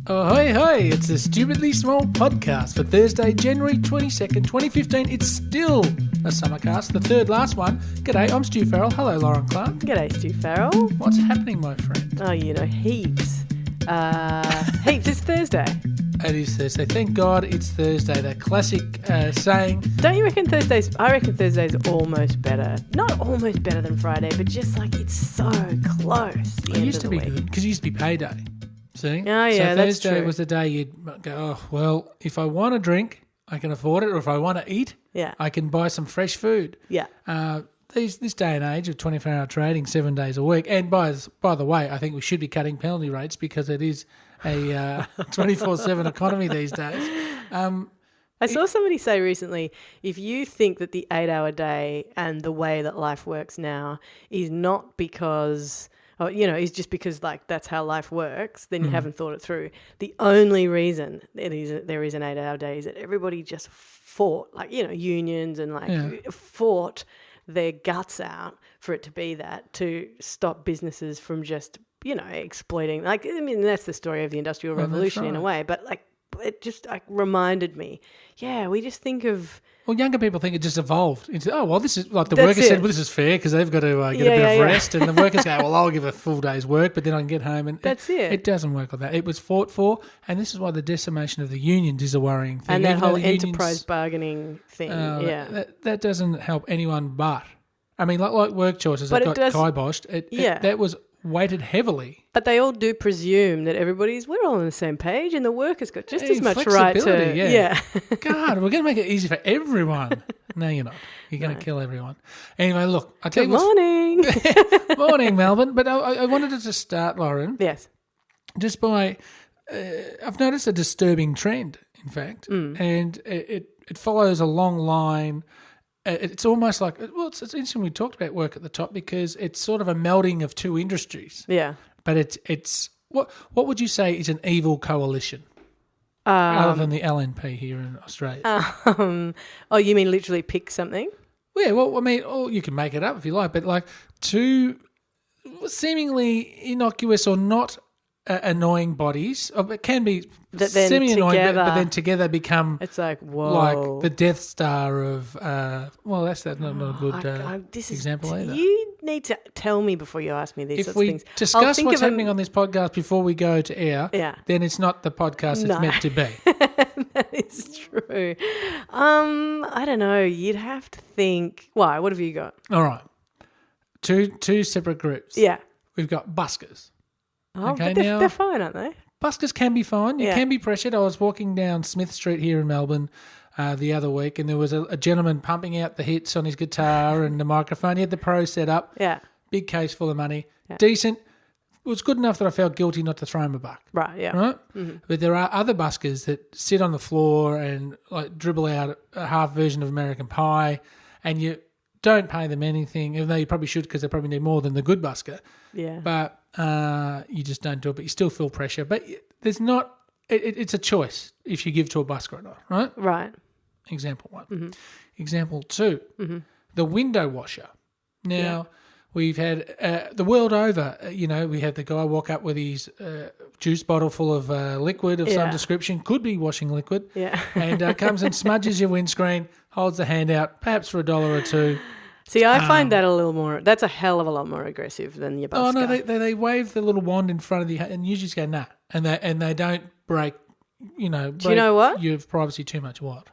Oh, hey, it's the Stupidly Small podcast for Thursday, January 22nd, 2015. It's still a summercast, the third last one. G'day, I'm Stu Farrell. Hello, Lauren Clark. G'day, Stu Farrell. What's happening, my friend? Oh, heaps. Heaps, it's Thursday. It is Thursday. Thank God it's Thursday. That classic saying. Don't you reckon Thursdays? I reckon Thursday's almost better. Not almost better than Friday, but just like it's so close. It used to be good because it used to be payday. See? Oh, yeah, so that's Thursday true. was the day you'd go, oh, well, if I want a drink, I can afford it, or if I want to eat, I can buy some fresh food. Yeah. This day and age of 24-hour trading 7 days a week, and by the way, I think we should be cutting penalty rates because it is a 24/7 economy these days. I saw somebody say recently, if you think that the 8-hour day and the way that life works now is not because... is just because like that's how life works, then you haven't thought it through. The only reason there is an 8-hour day is that everybody just fought, unions and fought their guts out for it to be that, to stop businesses from just, exploiting. That's the story of the Industrial Revolution in a way, but it just reminded me, we just think of... Well, younger people think it just evolved into, this is like the workers said, well, this is fair because they've got to get a bit of rest. And the workers go, well, I'll give a full day's work, but then I can get home. And that's it. It doesn't work like that. It was fought for, and this is why the decimation of the unions is a worrying thing. And that whole enterprise bargaining thing, That doesn't help anyone but. I mean, like work choices that got kiboshed, that was weighted heavily. But they all do presume that we're all on the same page and the worker's got just as much right to... Yeah. God, we're going to make it easy for everyone. No, you're not. You're going to kill everyone. Anyway, look, I tell you Good morning. Morning, Melbourne. But I wanted to just start, Lauren. Yes. Just by... I've noticed a disturbing trend, in fact, and it follows a long line... It's almost like, it's interesting we talked about work at the top because it's sort of a melding of two industries. Yeah. But it's what would you say is an evil coalition other than the LNP here in Australia? You mean literally pick something? Yeah, well, I mean, you can make it up if you like, but like two seemingly innocuous or not annoying bodies. It can be semi-annoying, but then together become... It's like, whoa. Like the Death Star of... that's not a good example either. You need to tell me before you ask me these sorts of things. If we discuss what's happening on this podcast before we go to air, then it's not the podcast it's meant to be. That is true. I don't know. You'd have to think... Why? What have you got? All right. Two separate groups. Yeah. We've got buskers. Oh, okay, but they're fine, aren't they? Buskers can be fine. You can be pressured. I was walking down Smith Street here in Melbourne the other week, and there was a gentleman pumping out the hits on his guitar and the microphone. He had the Pro set up. Yeah. Big case full of money. Yeah. Decent. It was good enough that I felt guilty not to throw him a buck. Right, yeah. Right? Mm-hmm. But there are other buskers that sit on the floor and dribble out a half version of American Pie, and you don't pay them anything, even though you probably should because they probably need more than the good busker. Yeah. But you just don't do it, but you still feel pressure. But there's not... It's a choice if you give to a busker or not, right? Right. Example one. Mm-hmm. Example two, the window washer. Now, we've had... the world over, we had the guy walk up with his juice bottle full of liquid of some description, could be washing liquid, and comes and smudges your windscreen, holds the hand out, perhaps for $1 or $2. See, I find that a little more... That's a hell of a lot more aggressive than your busker. Oh, no, they wave the little wand in front of you and you just go, nah. And they don't break, Do you know what? Your privacy too much. What?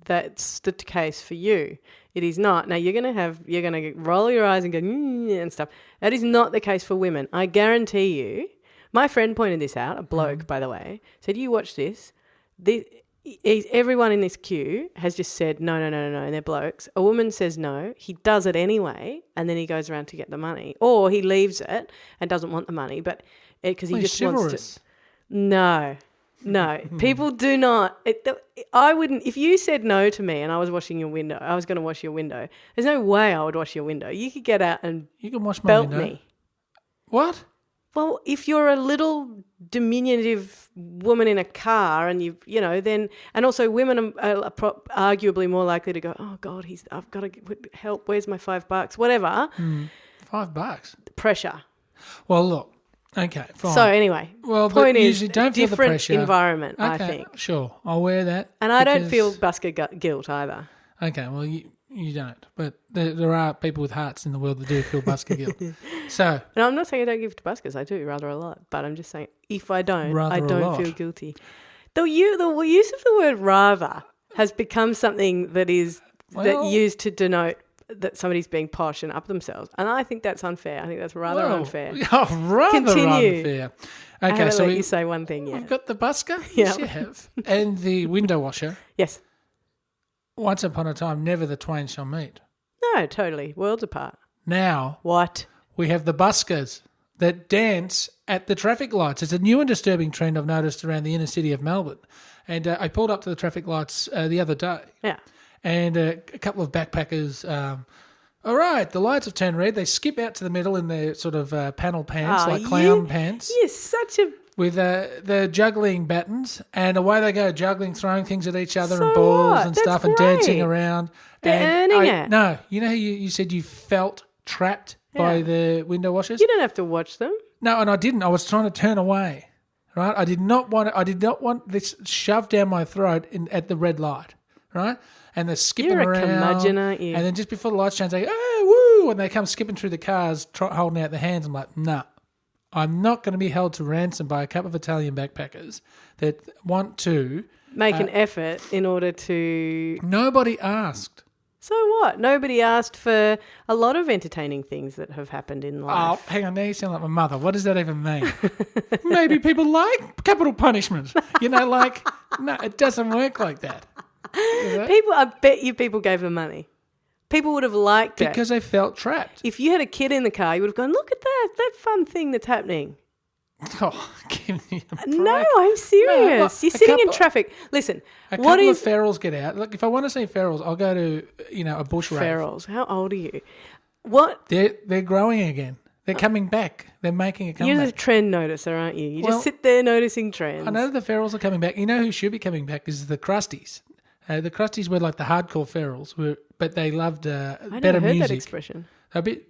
That's the case for you. It is not. Now, you're going to roll your eyes and go, and stuff. That is not the case for women. I guarantee you. My friend pointed this out, a bloke, by the way, said, you watch this. Everyone in this queue has just said, no, and they're blokes. A woman says no, he does it anyway, and then he goes around to get the money. Or he leaves it and doesn't want the money, but because he just wants to... No, people do not... I wouldn't... If you said no to me and I was washing your window, I was going to wash your window, there's no way I would wash your window. You could get out and you can wash my belt window. Me. What? Well, if you're a little diminutive woman in a car and then, and also women are arguably more likely to go, oh God, I've got to get help. Where's my $5? Whatever. $5. Pressure. Well, look, Okay, fine. So anyway, well, point but is usually don't feel the different pressure. environment, Okay, I think. sure. I'll wear that. And I don't because- feel busker guilt either. Okay, well, you don't. But there are people with hearts in the world that do feel busker guilt. So, And I'm not saying I don't give to buskers. I do rather a lot. But I'm just saying if I don't, Rather I a don't lot. feel guilty. The use of the word rather has become something that is used to denote that somebody's being posh and up themselves. And I think that's unfair. I think that's rather unfair. Oh, rather Continue. unfair. I Okay, haven't so let you say one thing yet. we've got the busker. Yeah. Yes, you have. And the window washer. Yes. Once upon a time, never the twain shall meet. No, totally. Worlds apart. Now, What? we have the buskers that dance at the traffic lights. It's a new and disturbing trend I've noticed around the inner city of Melbourne. And I pulled up to the traffic lights the other day. Yeah. And a couple of backpackers, all right, the lights have turned red. They skip out to the middle in their sort of panel pants, like clown pants. You're such a... With the juggling battens, and away they go, juggling, throwing things at each other So and balls what? and That's stuff and great. dancing around. They're and earning it. No, you know how you said you felt trapped by the window washers? You don't have to watch them. No, and I didn't. I was trying to turn away. Right? I did not want this shoved down my throat at the red light. Right? And they're skipping You're a around. curmudgeon, aren't you? And then just before the lights change, they go, oh, woo! And they come skipping through the cars, holding out their hands. I'm like, nah. I'm not going to be held to ransom by a couple of Italian backpackers that want to... Make an effort in order to... Nobody asked. So what? Nobody asked for a lot of entertaining things that have happened in life. Oh, hang on, now you sound like my mother. What does that even mean? Maybe people like capital punishment. You know, like, no, it doesn't work like that. I bet you people gave them money. People would have liked it. Because they felt trapped. If you had a kid in the car, you would have gone, look at that fun thing that's happening. Oh, give me a break. No, I'm serious. You're sitting in couple- traffic. Listen, A what couple is... of ferals get out. Look, if I want to see ferals, I'll go to, a bush rave. Ferals? How old are you? What? They're growing again. They're coming back. They're making a You're the comeback. trend noticer, aren't you? You Well, just sit there noticing trends. I know the ferals are coming back. You know who should be coming back is the crusties. The crusties were like the hardcore ferals, but they loved I better never heard music. that expression. A bit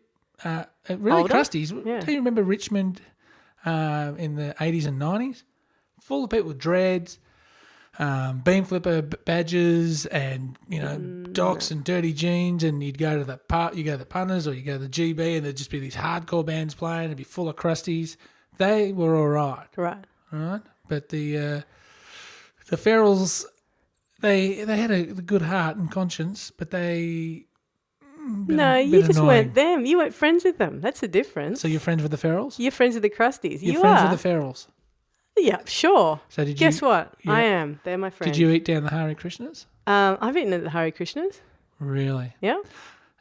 really Older? crusties. Yeah. Do you remember Richmond in the 80s and 90s? Full of people with dreads, beam flipper badges, and docks and dirty jeans. And you'd go to the punters, or you go to the GB, and there'd just be these hardcore bands playing. It'd be full of crusties. They were all right, Right. but the ferals. They had a good heart and conscience, but they... You just weren't them. You weren't friends with them. That's the difference. So you're friends with the ferals? You're friends with the crusties. You're You friends are. with the ferals? Yeah, sure. So did you... Guess what? yeah. I am. They're my friends. Did you eat down the Hare Krishnas? I've eaten at the Hare Krishnas. Really? Yeah.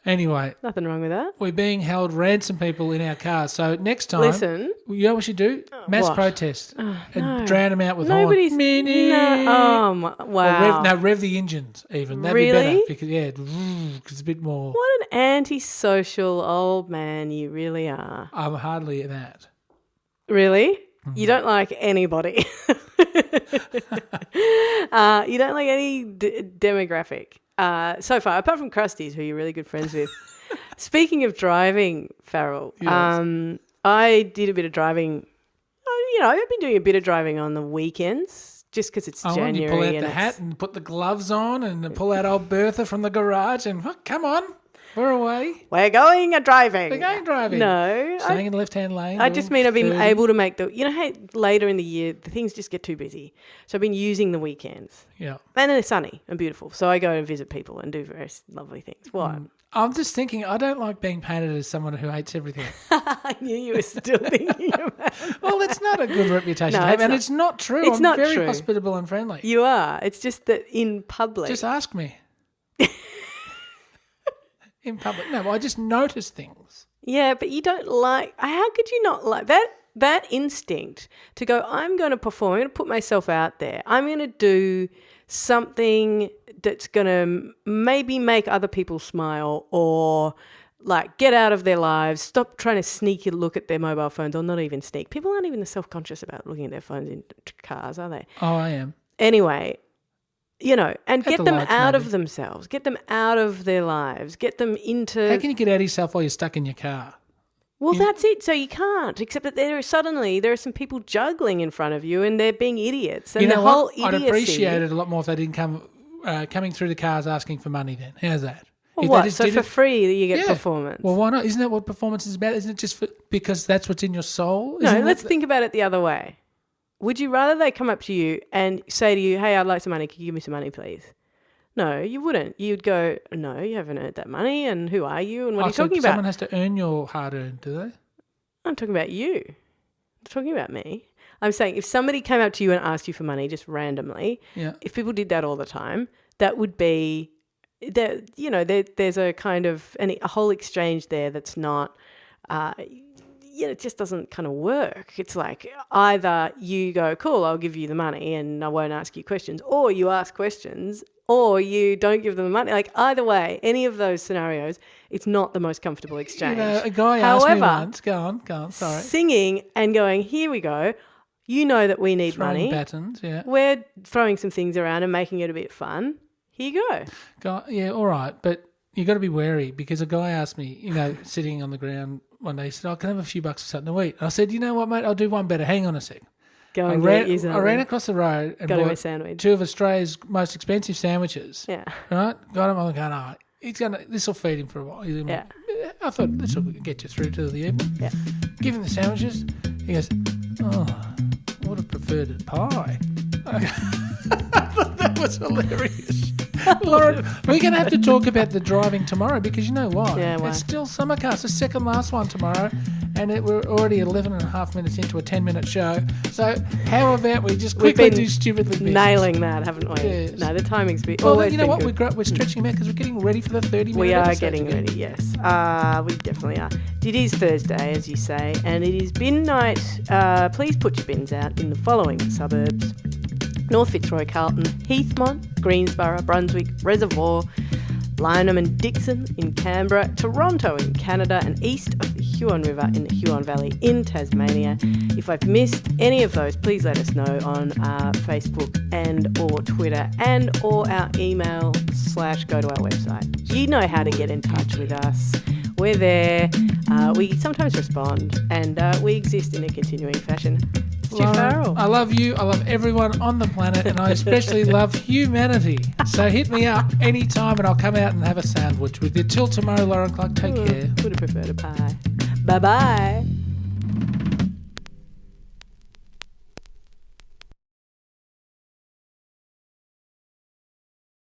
Anyway, Nothing wrong with that. we're being held ransom people in our cars. So next time... Listen. You know what we should do? Mass what? protest. No. And drown them out with Nobody's... horn. Mini. No. Oh, my, wow. Or rev the engines even. That'd Really? be better. Because it's a bit more... What an antisocial old man you really are. I'm hardly that. Really? Mm-hmm. You don't like anybody. You don't like any demographic. So far, apart from Krusties, who you're really good friends with. Speaking of driving, Farrell, Yes. I did a bit of driving. I've been doing a bit of driving on the weekends just because it's January. You pull out and the it's- hat and put the gloves on and pull out old Bertha from the garage and come on, we're away. We're going driving. We're going driving. No, Staying in the left-hand lane. I just mean I've been 30. able to make how later in the year the things just get too busy. So I've been using the weekends. Yeah. And they're sunny and beautiful. So I go and visit people and do various lovely things. What? I'm just thinking, I don't like being painted as someone who hates everything. I knew you were still thinking about it. Well, that's not a good reputation No, to have, it's and not. it's not true. It's I'm not very true. hospitable and friendly. You are. It's just that in public. Just ask me. In public. No, I just notice things. Yeah, but you don't like... How could you not like... That instinct to go, I'm going to perform, I'm going to put myself out there. I'm going to do something that's going to maybe make other people smile or like get out of their lives, stop trying to sneak a look at their mobile phones, or not even sneak. People aren't even self-conscious about looking at their phones in cars, are they? Oh, I am. Anyway, and At get the them lights, out maybe. of themselves, get them out of their lives, get them into... How can you get out of yourself while you're stuck in your car? Well, that's it. So you can't, except that there are some people juggling in front of you and they're being idiots. And You know the whole what? I'd idiocy. appreciate it a lot more if they didn't come coming through the cars asking for money then. How's that? Well, If they what? just So did for it- free you get Yeah. performance. Well, why not? Isn't that what performance is about? Isn't it just because that's what's in your soul? no, Isn't let's that think about it the other way. Would you rather they come up to you and say to you, hey, I'd like some money. Can you give me some money, please? No, you wouldn't. You'd go, no, you haven't earned that money. And who are you? And what are you so talking about? Someone has to earn your hard-earned, do they? I'm talking about you. I'm talking about me. I'm saying if somebody came up to you and asked you for money just randomly, Yeah. if people did that all the time, that would be, there's a kind of a whole exchange there that's not, it just doesn't kind of work. It's like either you go, cool, I'll give you the money and I won't ask you questions, or you ask questions, or you don't give them the money. Like either way, any of those scenarios, it's not the most comfortable exchange. A guy asked me once, go on, sorry. Singing and going, here we go. You know that we need Throwing money. batons, yeah. We're throwing some things around and making it a bit fun. Here you go. Yeah, all right, but you got to be wary because a guy asked me, sitting on the ground one day, he said, can I have a few bucks for something to eat? And I said, you know what, mate, I'll do one better. Hang on a sec. Go I and ran, get you something. I ran across the road and Got him a bought sandwich. 2 of Australia's most expensive sandwiches. Yeah. Right? Got him. I'm going, this will feed him for a while. Yeah. I thought this will get you through to the evening. Yeah. Give him the sandwiches. He goes, I would have preferred a pie. I thought that was hilarious. Lauren, we're going to have to talk about the driving tomorrow because you know why? Yeah, why? It's still summercast, the second last one tomorrow, and we're already 11 and a half minutes into a 10-minute show. So how about we just We've quickly been do stupidly bits? nailing that, haven't we? Yes. No, the timing's been Well, always you know been what? good. We're stretching them out because we're getting ready for the 30-minute We are episodes getting again. ready, yes. We definitely are. It is Thursday, as you say, and it is bin night. Please put your bins out in the following suburbs: North Fitzroy, Carlton, Heathmont, Greensborough, Brunswick, Reservoir, Lyneham and Dixon in Canberra, Toronto in Canada, and east of the Huon River in the Huon Valley in Tasmania. If I've missed any of those, please let us know on Facebook and or Twitter and or our email / go to our website. You know how to get in touch with us. We're there. We sometimes respond, and we exist in a continuing fashion. Stu Farrell. I love you. I love everyone on the planet, and I especially love humanity. So hit me up anytime, and I'll come out and have a sandwich with you. Till tomorrow, Lauren Clark. Take care. Would have preferred a pie. Bye-bye.